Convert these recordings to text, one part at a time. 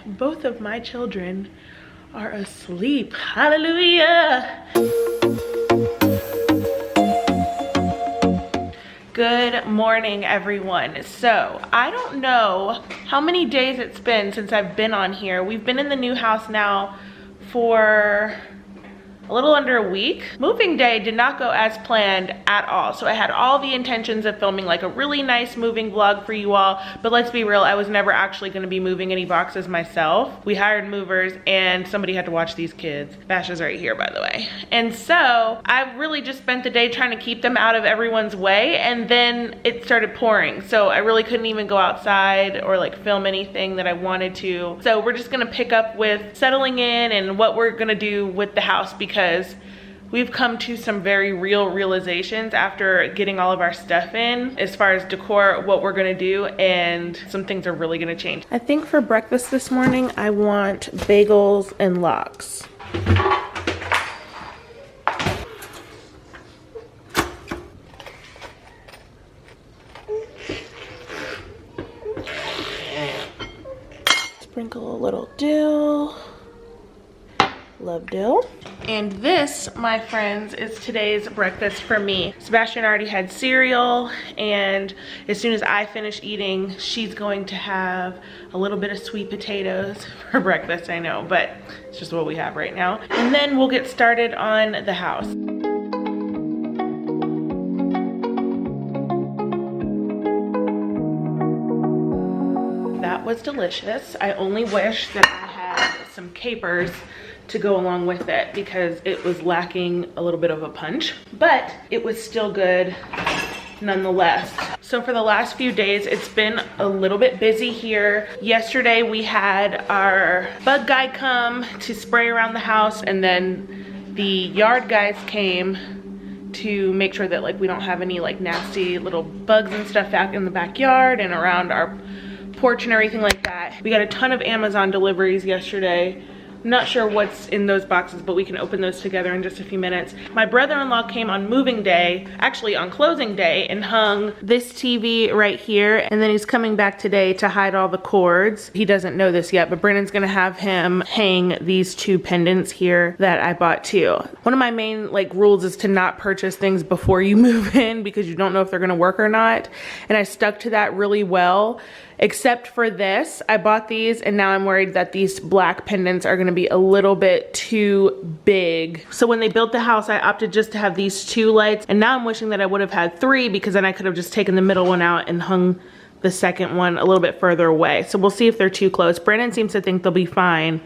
both of my children are asleep. Hallelujah. Good morning, everyone. So I don't know how many days it's been since I've been on here. We've been in the new house now for a little under a week. Moving day did not go as planned at all. So I had all the intentions of filming like a really nice moving vlog for you all, but let's be real, I was never actually gonna be moving any boxes myself. We hired movers and somebody had to watch these kids. Bash is right here, by the way. And so I really just spent the day trying to keep them out of everyone's way, and then it started pouring. So I really couldn't even go outside or like film anything that I wanted to. So we're just gonna pick up with settling in and what we're gonna do with the house, because we've come to some very real realizations after getting all of our stuff in as far as decor, what we're gonna do, and some things are really gonna change. I think for breakfast this morning, I want bagels and lox. Sprinkle a little dill. Love dill. And this, my friends, is today's breakfast for me. Sebastian already had cereal, and as soon as I finish eating, she's going to have a little bit of sweet potatoes for breakfast, I know, but it's just what we have right now. And then we'll get started on the house. That was delicious. I only wish that I had some capers to go along with it because it was lacking a little bit of a punch, but it was still good nonetheless. So for the last few days, it's been a little bit busy here. Yesterday we had our bug guy come to spray around the house, and then the yard guys came to make sure that like we don't have any like nasty little bugs and stuff back in the backyard and around our porch and everything like that. We got a ton of Amazon deliveries yesterday. Not sure what's in those boxes, but we can open those together in just a few minutes. My brother-in-law came on moving day, actually on closing day, and hung this TV right here. And then he's coming back today to hide all the cords. He doesn't know this yet, but Brennan's gonna have him hang these two pendants here that I bought too. One of my main like rules is to not purchase things before you move in because you don't know if they're gonna work or not. And I stuck to that really well. Except for this, I bought these and now I'm worried that these black pendants are gonna be a little bit too big. So when they built the house, I opted just to have these two lights, and now I'm wishing that I would have had three, because then I could have just taken the middle one out and hung the second one a little bit further away. So we'll see if they're too close. Brandon seems to think they'll be fine,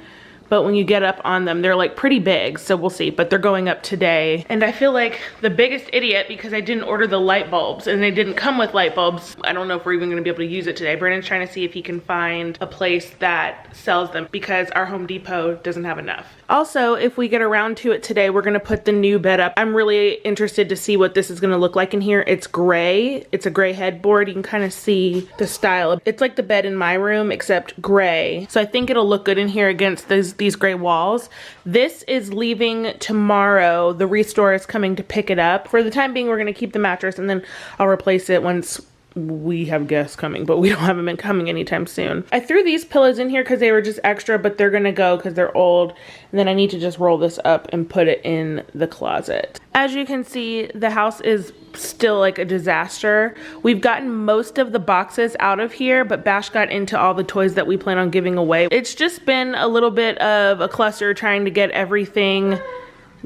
but when you get up on them, they're like pretty big, so we'll see. But they're going up today. And I feel like the biggest idiot because I didn't order the light bulbs and they didn't come with light bulbs. I don't know if we're even gonna be able to use it today. Brandon's trying to see if he can find a place that sells them because our Home Depot doesn't have enough. Also, if we get around to it today, we're gonna put the new bed up. I'm really interested to see what this is gonna look like in here. It's gray, it's a gray headboard. You can kind of see the style. It's like the bed in my room, except gray. So I think it'll look good in here against these gray walls. This is leaving tomorrow. The Restore is coming to pick it up. For the time being, we're gonna keep the mattress and then I'll replace it once we have guests coming, but we don't have them coming anytime soon. I threw these pillows in here because they were just extra, but they're gonna go because they're old. And then I need to just roll this up and put it in the closet. As you can see, the house is still like a disaster. We've gotten most of the boxes out of here, but Bash got into all the toys that we plan on giving away. It's just been a little bit of a cluster trying to get everything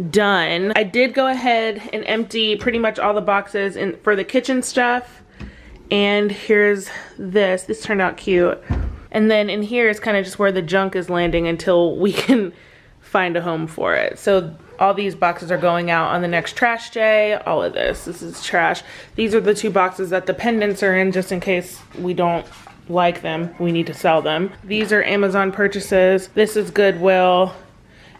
done. I did go ahead and empty pretty much all the boxes for the kitchen stuff. And here's this. This turned out cute. And then in here is kind of just where the junk is landing until we can find a home for it. So all these boxes are going out on the next trash day. All of this is trash. These are the two boxes that the pendants are in, just in case we don't like them. We need to sell them. These are Amazon purchases. This is Goodwill.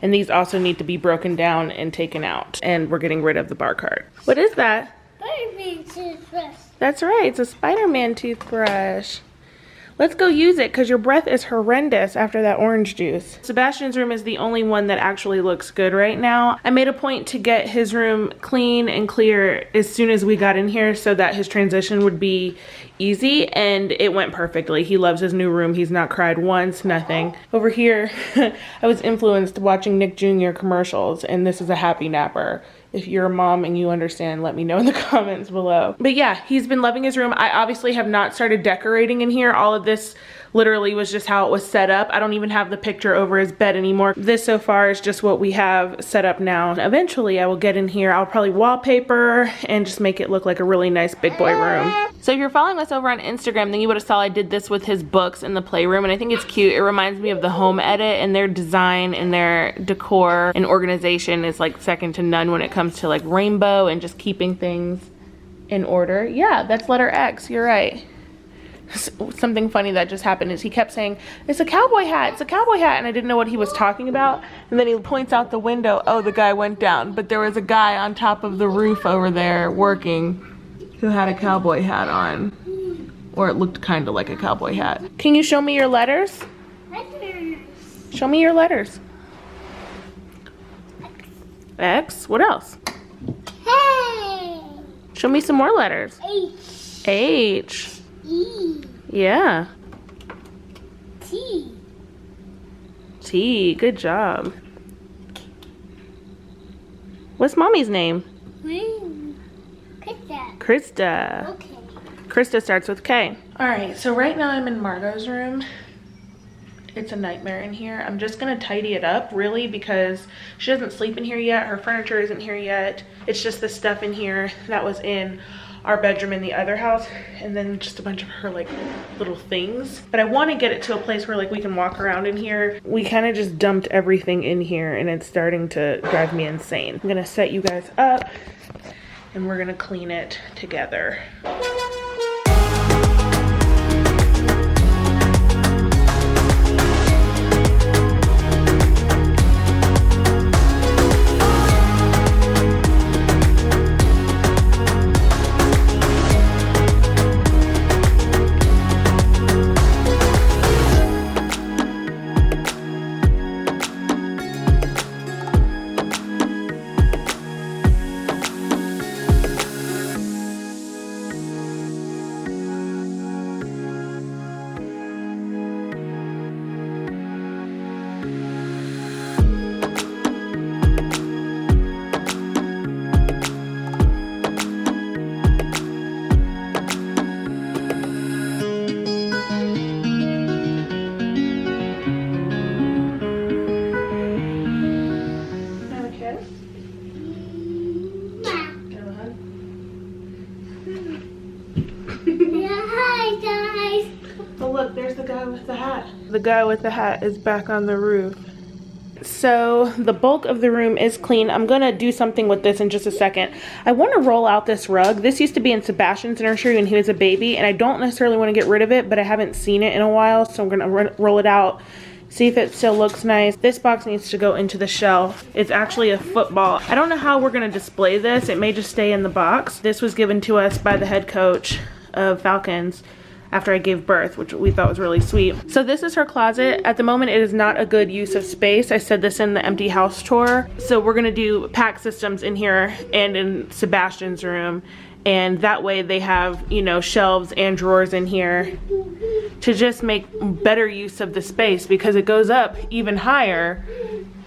And these also need to be broken down and taken out. And we're getting rid of the bar cart. What is that? Spider-Man toothbrush. That's right, it's a Spider-Man toothbrush. Let's go use it because your breath is horrendous after that orange juice. Sebastian's room is the only one that actually looks good right now. I made a point to get his room clean and clear as soon as we got in here so that his transition would be easy, and it went perfectly. He loves his new room. He's not cried once, nothing. Over here, I was influenced watching Nick Jr. commercials, and this is a happy napper. If you're a mom and you understand, let me know in the comments below. But yeah, he's been loving his room. I obviously have not started decorating in here. All of this literally was just how it was set up. I don't even have the picture over his bed anymore. This so far is just what we have set up now. Eventually I will get in here. I'll probably wallpaper and just make it look like a really nice big boy room. So if you're following us over on Instagram, then you would have saw I did this with his books in the playroom, and I think it's cute. It reminds me of the Home Edit, and their design and their decor and organization is like second to none when it comes to like rainbow and just keeping things in order. Yeah, that's letter X, you're right. Something funny that just happened is he kept saying, it's a cowboy hat, it's a cowboy hat, and I didn't know what he was talking about. And then he points out the window, oh, the guy went down, but there was a guy on top of the roof over there working who had a cowboy hat on, or it looked kind of like a cowboy hat. Can you show me your letters? Letters. Show me your letters. X, what else? Hey. Show me some more letters. H. H. E. Yeah. T. T, good job. What's mommy's name? Krista. Krista. Okay. Krista starts with K. All right, so right now I'm in Margot's room. It's a nightmare in here. I'm just gonna tidy it up really because she doesn't sleep in here yet. Her furniture isn't here yet. It's just the stuff in here that was in our bedroom in the other house, and then just a bunch of her like little things. But I want to get it to a place where like we can walk around in here. We kind of just dumped everything in here and it's starting to drive me insane. I'm gonna set you guys up and we're gonna clean it together. There's the guy with the hat. The guy with the hat is back on the roof. So the bulk of the room is clean. I'm gonna do something with this in just a second. I want to roll out this rug. This used to be in Sebastian's nursery when he was a baby, and I don't necessarily want to get rid of it, but I haven't seen it in a while, so I'm gonna roll it out, see if it still looks nice. This box needs to go into the shelf. It's actually a football. I don't know how we're gonna display this. It may just stay in the box. This was given to us by the head coach of Falcons after I gave birth, which we thought was really sweet. So this is her closet. At the moment, it is not a good use of space. I said this in the empty house tour. So we're gonna do pack systems in here and in Sebastian's room. And that way they have, you know, shelves and drawers in here to just make better use of the space, because it goes up even higher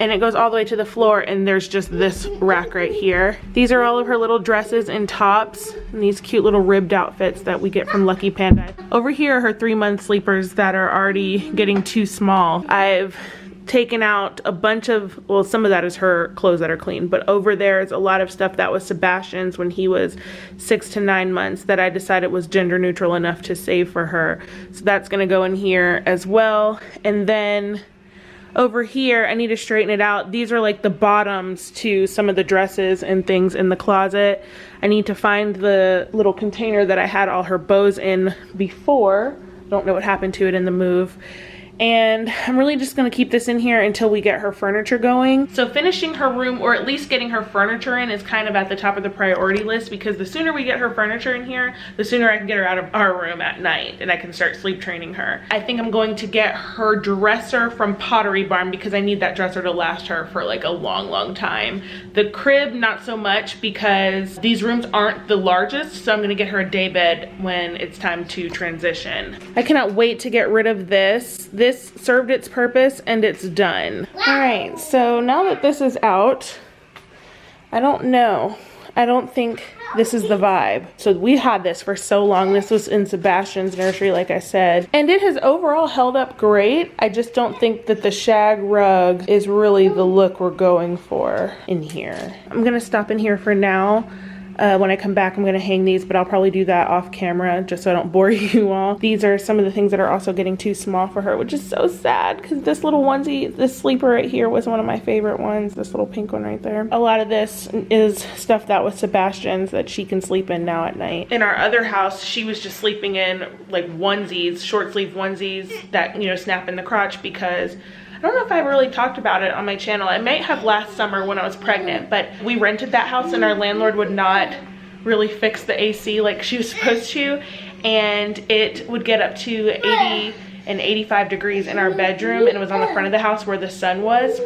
and it goes all the way to the floor, and there's just this rack right here. These are all of her little dresses and tops and these cute little ribbed outfits that we get from Lucky Panda. Over here are her 3-month sleepers that are already getting too small. I've taken out a bunch of, well, some of that is her clothes that are clean, but over there is a lot of stuff that was Sebastian's when he was 6 to 9 months that I decided was gender neutral enough to save for her. So that's gonna go in here as well. And then over here, I need to straighten it out. These are like the bottoms to some of the dresses and things in the closet. I need to find the little container that I had all her bows in before. Don't know what happened to it in the move. And I'm really just gonna keep this in here until we get her furniture going. So finishing her room, or at least getting her furniture in, is kind of at the top of the priority list, because the sooner we get her furniture in here, the sooner I can get her out of our room at night and I can start sleep training her. I think I'm going to get her dresser from Pottery Barn because I need that dresser to last her for like a long time. The crib, not so much, because these rooms aren't the largest, so I'm gonna get her a day bed when it's time to transition. I cannot wait to get rid of this. This served its purpose and it's done. All right, so now that this is out, I don't know. I don't think this is the vibe. So we had this for so long. This was in Sebastian's nursery, like I said, and it has overall held up great. I just don't think that the shag rug is really the look we're going for in here. I'm gonna stop in here for now. When I come back, I'm gonna hang these, but I'll probably do that off camera just so I don't bore you all. These are some of the things that are also getting too small for her, which is so sad, because this little onesie, this sleeper right here, was one of my favorite ones. This little pink one right there. A lot of this is stuff that was Sebastian's that she can sleep in now at night. In our other house, she was just sleeping in like onesies, short sleeve onesies that, you know, snap in the crotch, because I don't know if I really talked about it on my channel. I might have last summer when I was pregnant, but we rented that house and our landlord would not really fix the AC like she was supposed to, and it would get up to 80 and 85 degrees in our bedroom, and it was on the front of the house where the sun was.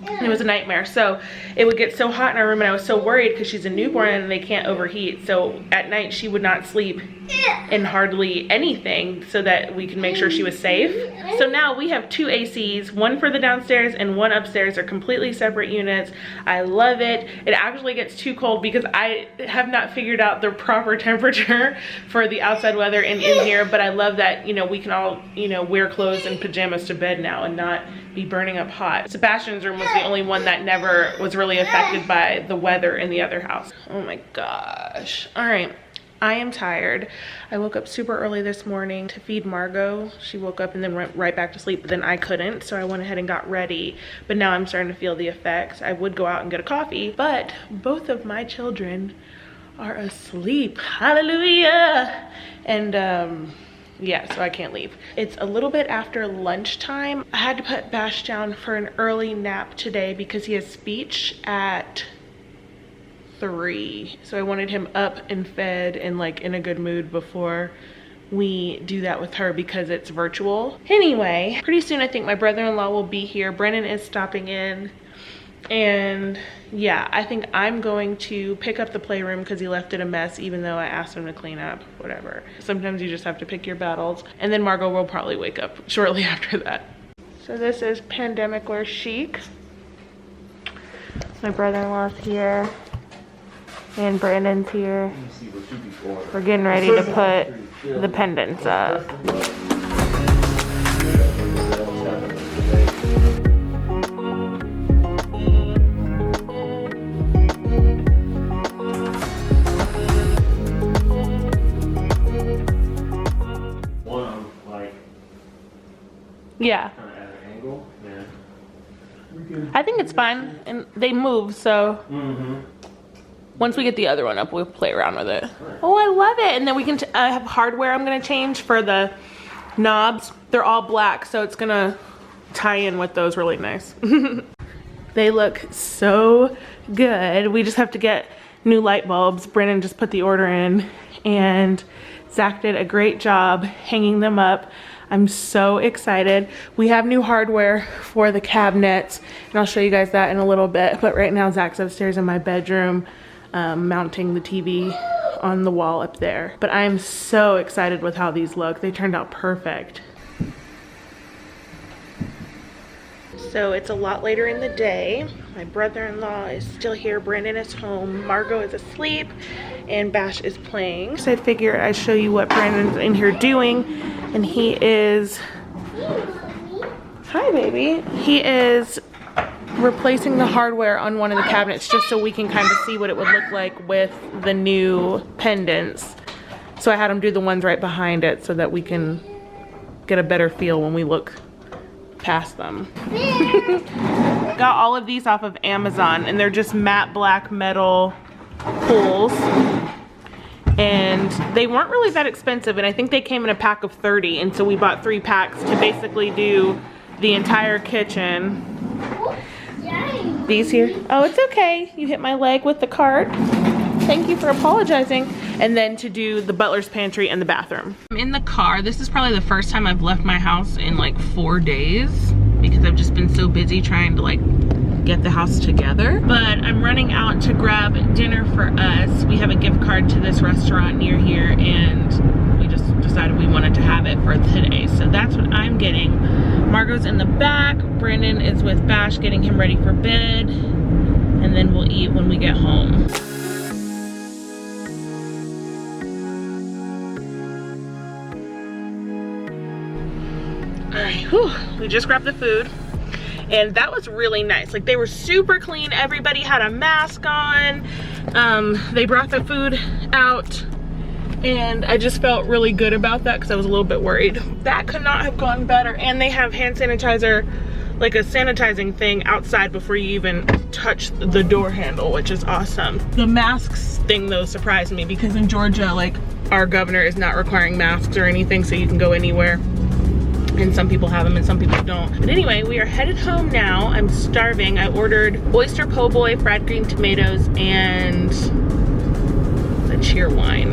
And it was a nightmare. So it would get so hot in our room, and I was so worried because she's a newborn and they can't overheat. So at night she would not sleep in hardly anything so that we can make sure she was safe. So now we have 2 ACs, one for the downstairs and one upstairs. They're completely separate units. I love it. It actually gets too cold because I have not figured out the proper temperature for the outside weather in here, but I love that, you know, we can all, you know, wear clothes and pajamas to bed now and not be burning up hot. Sebastian's room was the only one that never was really affected by the weather in the other house. Oh my gosh. All right. I am tired. I woke up super early this morning to feed Margot. She woke up and then went right back to sleep, but then I couldn't, so I went ahead and got ready. But now I'm starting to feel the effects. I would go out and get a coffee, but both of my children are asleep. Hallelujah. And yeah, so I can't leave. It's a little bit after lunchtime. I had to put Bash down for an early nap today because he has speech at 3. So I wanted him up and fed and like in a good mood before we do that with her because it's virtual. Anyway, pretty soon I think my brother-in-law will be here. Brennan is stopping in. And yeah, I think I'm going to pick up the playroom because he left it a mess even though I asked him to clean up, whatever. Sometimes you just have to pick your battles. And then Margot will probably wake up shortly after that. So this is Pandemic Wear Chic. My brother-in-law's here and Brandon's here. We're getting ready to put the pendants up. Yeah. I think it's fine, and they move, so once we get the other one up, we'll play around with it. Oh, I love it. And then we can have hardware I'm gonna change for the knobs. They're all black, so it's gonna tie in with those really nice. They look so good. We just have to get new light bulbs. Brennan just put the order in, and Zach did a great job hanging them up. I'm so excited. We have new hardware for the cabinets, and I'll show you guys that in a little bit. But right now, Zach's upstairs in my bedroom, mounting the TV on the wall up there. But I'm so excited with how these look. They turned out perfect. So it's a lot later in the day. My brother-in-law is still here. Brandon is home. Margot is asleep, and Bash is playing. So I figure I'd show you what Brandon's in here doing. And he is, hi baby. He is replacing the hardware on one of the cabinets just so we can kind of see what it would look like with the new pendants. So I had him do the ones right behind it so that we can get a better feel when we look past them. Got all of these off of Amazon, and they're just matte black metal pulls. and they weren't really that expensive, and I think they came in a pack of 30, and so we bought 3 packs to basically do the entire kitchen. Dang. These here. Oh, it's okay. You hit my leg with the cart. Thank you for apologizing. And then to do the butler's pantry and the bathroom. I'm in the car. This is probably the first time I've left my house in like 4 days because I've just been so busy trying to like get the house together. But I'm running out to grab dinner for us. We have a gift card to this restaurant near here, and we just decided we wanted to have it for today. So that's what I'm getting. Margot's in the back. Brandon is with Bash getting him ready for bed. And then we'll eat when we get home. Alright, whew, we just grabbed the food, and that was really nice. Like, they were super clean. Everybody had a mask on. They brought the food out, and I just felt really good about that because I was a little bit worried. That could not have gone better. And they have hand sanitizer, like a sanitizing thing outside before you even touch the door handle, which is awesome. The masks thing though surprised me because in Georgia, like, our governor is not requiring masks or anything, so you can go anywhere. And some people have them and some people don't. But anyway, we are headed home now. I'm starving. I ordered oyster po' boy, fried green tomatoes, and the cheer wine.